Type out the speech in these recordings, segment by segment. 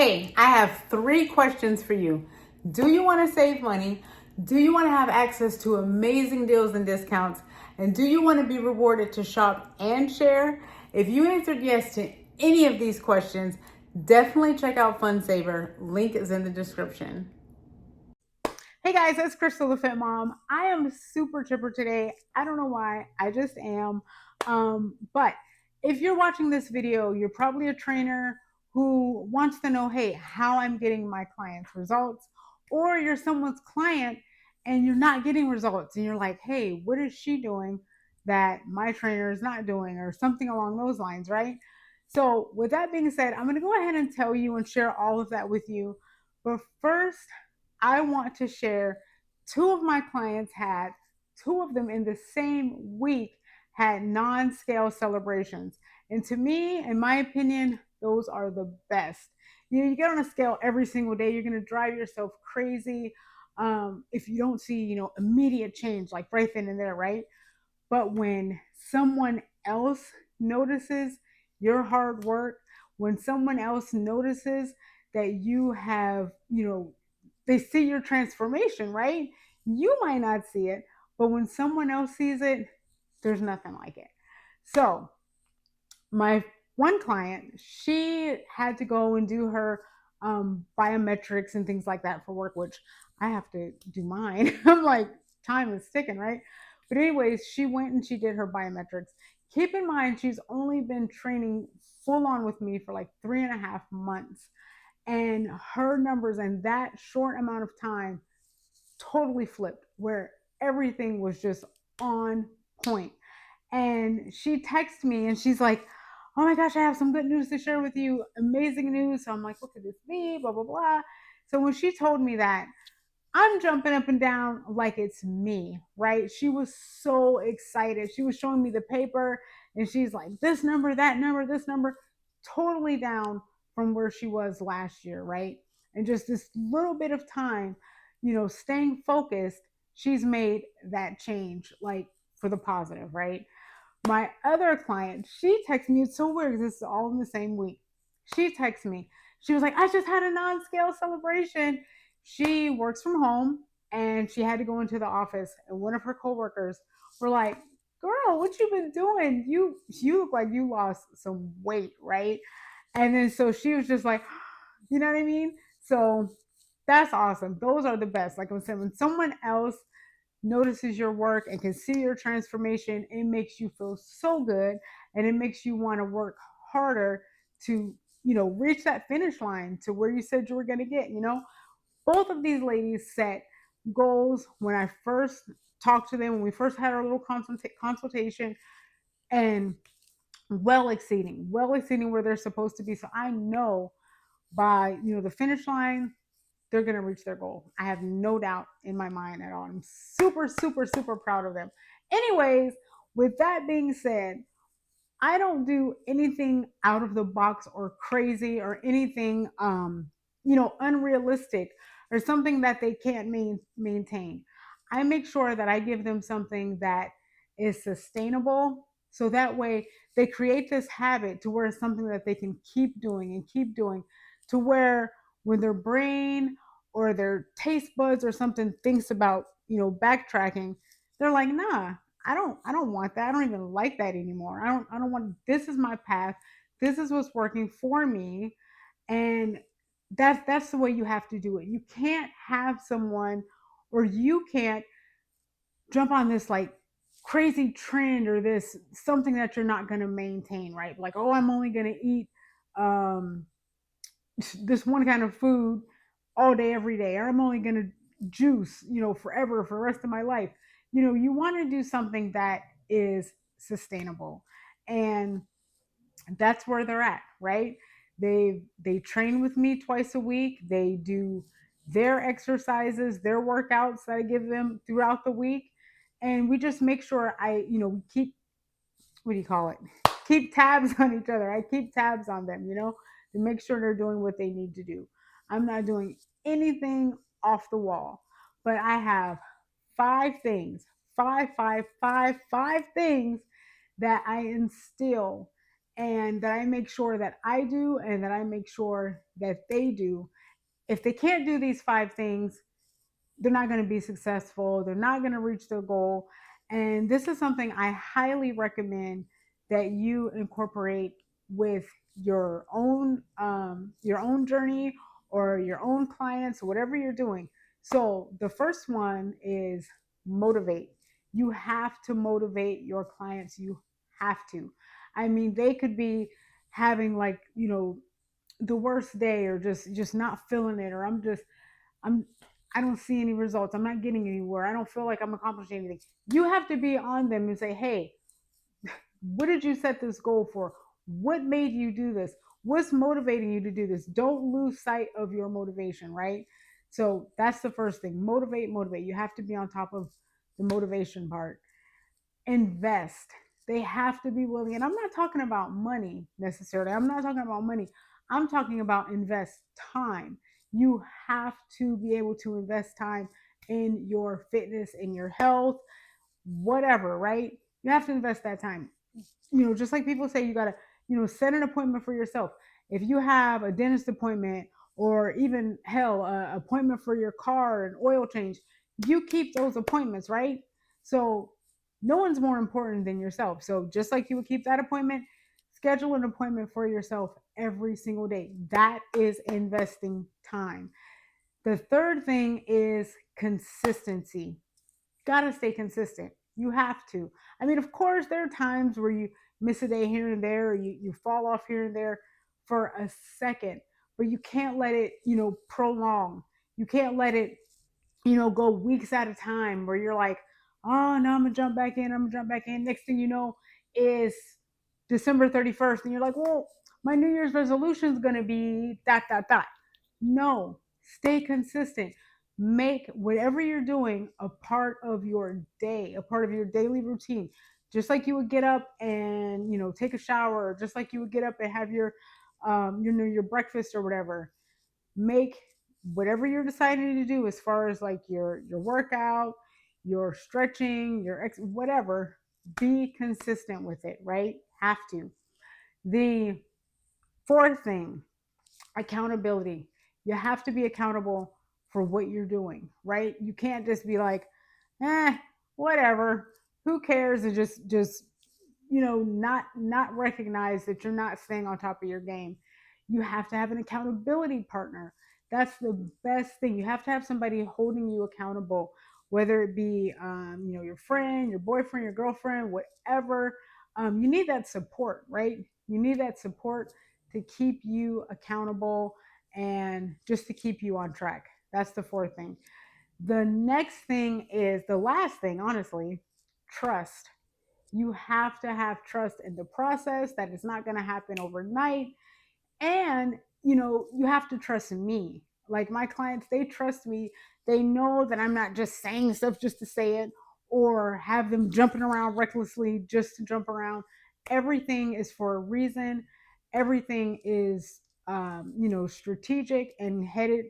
Hey, I have 3 questions for you. Do you want to save money? Do you want to have access to amazing deals and discounts? And do you want to be rewarded to shop and share? If you answered yes to any of these questions, definitely check out FunSaver. Link is in the description. Hey guys, it's Crystal the Fit Mom. I am super chipper today. I don't know why, I just am. But if you're watching this video, you're probably a trainer who wants to know, hey, how I'm getting my clients results, or you're someone's client and you're not getting results, and you're like, hey, what is she doing that my trainer is not doing, or something along those lines, right? So, with that being said, I'm going to go ahead and tell you and share all of that with you. But first, I want to share two of my clients had, two of them in the same week had non scale celebrations. And to me, in my opinion, those are the best. You get on a scale every single day, you're going to drive yourself crazy if you don't see, immediate change like right then and there, right? But when someone else notices your hard work, when someone else notices that you have, they see your transformation, right? You might not see it, but when someone else sees it, there's nothing like it. So, my one client, she had to go and do her biometrics and things like that for work, which I have to do mine. I'm like, time is ticking, right? But, anyways, she went and she did her biometrics. Keep in mind, she's only been training full on with me for like 3.5 months. And her numbers in that short amount of time totally flipped, where everything was just on point. And she texts me and she's like, oh my gosh, I have some good news to share with you. Amazing news. So I'm like, look at this me, blah, blah, blah. So when she told me that, I'm jumping up and down like it's me, right? She was so excited. She was showing me the paper and she's like, this number, that number, this number, totally down from where she was last year, right? And just this little bit of time, staying focused, she's made that change, like for the positive, right? My other client, she texted me. It's so weird because this is all in the same week. She texted me. She was like, I just had a non-scale celebration. She works from home and she had to go into the office. And one of her coworkers were like, girl, what you been doing? You look like you lost some weight, right? And then so she was just like, you know what I mean? So that's awesome. Those are the best. Like I was saying, when someone else notices your work and can see your transformation, it makes you feel so good and it makes you want to work harder to, reach that finish line to where you said you were going to get. Both of these ladies set goals when I first talked to them, when we first had our little consultation, and well exceeding where they're supposed to be. So I know by, the finish line, they're going to reach their goal. I have no doubt in my mind at all. I'm super, super, super proud of them. Anyways, with that being said, I don't do anything out of the box or crazy or anything, unrealistic or something that they can't maintain. I make sure that I give them something that is sustainable. So that way they create this habit to where it's something that they can keep doing and keep doing, to where when their brain or their taste buds or something thinks about, backtracking, they're like, nah, I don't want that. I don't even like that anymore. I don't want, this is my path. This is what's working for me. And that's the way you have to do it. You can't have someone, or you can't jump on this like crazy trend or this something that you're not going to maintain, right? Like, oh, I'm only going to eat um this one kind of food all day every day, or I'm only going to juice, forever for the rest of my life. You want to do something that is sustainable. And that's where they're at, right? They train with me twice a week. They do their exercises, their workouts that I give them throughout the week. And we just make sure we keep, what do you call it? Keep tabs on each other. I keep tabs on them, to make sure they're doing what they need to do. I'm not doing anything off the wall, but I have 5 things, five things that I instill and that I make sure that I do and that I make sure that they do. If they can't do these 5 things, they're not going to be successful. They're not going to reach their goal. And this is something I highly recommend that you incorporate with your own journey or your own clients, whatever you're doing. So the first one is motivate. You have to motivate your clients. You have to. I mean, they could be having like, the worst day, or just not feeling it, or I'm I don't see any results. I'm not getting anywhere. I don't feel like I'm accomplishing anything. You have to be on them and say, "Hey, what did you set this goal for? What made you do this? What's motivating you to do this?" Don't lose sight of your motivation, right? So that's the first thing. Motivate, motivate. You have to be on top of the motivation part. Invest. They have to be willing. And I'm not talking about money necessarily. I'm not talking about money. I'm talking about invest time. You have to be able to invest time in your fitness, in your health, whatever, right? You have to invest that time. Just like people say, you got to, set an appointment for yourself. If you have a dentist appointment, or even hell, appointment for your car, and oil change, you keep those appointments, right? So no one's more important than yourself. So just like you would keep that appointment, schedule an appointment for yourself every single day. That is investing time. The third thing is consistency. Gotta stay consistent. You have to. I mean, of course, there are times where you miss a day here and there, or you fall off here and there for a second, but you can't let it, prolong. You can't let it, go weeks at a time where you're like, oh, no, I'm gonna jump back in. I'm gonna jump back in. Next thing you know is December 31st, and you're like, well, my New Year's resolution is gonna be dot dot dot. No, stay consistent. Make whatever you're doing a part of your day, a part of your daily routine. Just like you would get up and take a shower, just like you would get up and have your breakfast or whatever. Make whatever you're deciding to do as far as like your workout, your stretching, whatever. Be consistent with it, right? Have to. The fourth thing, accountability. You have to be accountable for what you're doing, right? You can't just be like, whatever, who cares, and just not recognize that you're not staying on top of your game. You have to have an accountability partner. That's the best thing. You have to have somebody holding you accountable, whether it be your friend, your boyfriend, your girlfriend, whatever. You need that support, right? You need that support to keep you accountable and just to keep you on track. That's the fourth thing. The next thing is the last thing, honestly, trust. You have to have trust in the process, that it's not going to happen overnight. And you have to trust me. Like my clients, they trust me. They know that I'm not just saying stuff just to say it, or have them jumping around recklessly just to jump around. Everything is for a reason. Everything is strategic and headed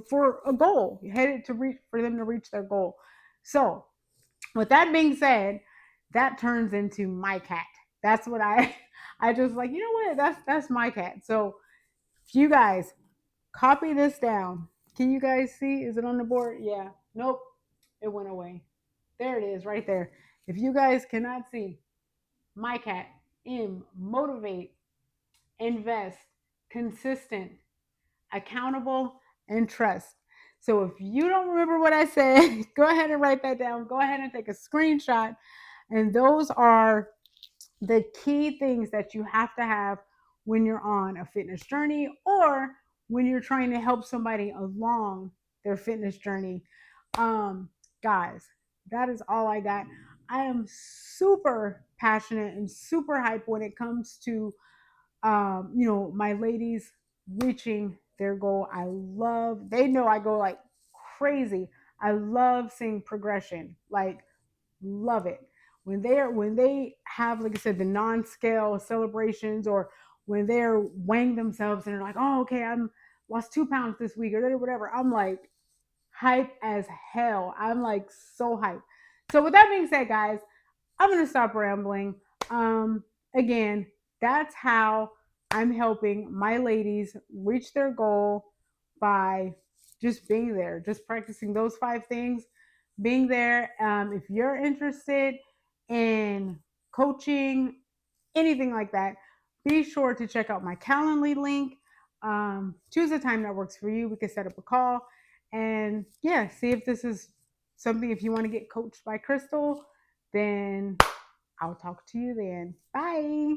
for a goal, headed to reach, for them to reach their goal. So with that being said, that turns into my cat. That's what I just like, what? That's my cat. So if you guys copy this down, can you guys see? Is it on the board? Yeah. Nope. It went away. There it is, right there. If you guys cannot see, my cat, motivate, invest, consistent, accountable, and trust. So if you don't remember what I said, go ahead and write that down. Go ahead and take a screenshot. And those are the key things that you have to have when you're on a fitness journey, or when you're trying to help somebody along their fitness journey. Guys, that is all I got. I am super passionate and super hyped when it comes to my ladies reaching their goal. They know I go like crazy. I love seeing progression. Like, love it. When they have, like I said, the non-scale celebrations, or when they're weighing themselves and they're like, oh, okay, I'm lost 2 pounds this week or whatever. I'm like hype as hell. I'm like so hyped. So with that being said, guys, I'm gonna stop rambling. Again, That's how I'm helping my ladies reach their goal by just being there, just practicing those 5 things, being there. If you're interested in coaching, anything like that, be sure to check out my Calendly link. Choose a time that works for you. We can set up a call and yeah, see if this is something. If you want to get coached by Crystal, then I'll talk to you then. Bye.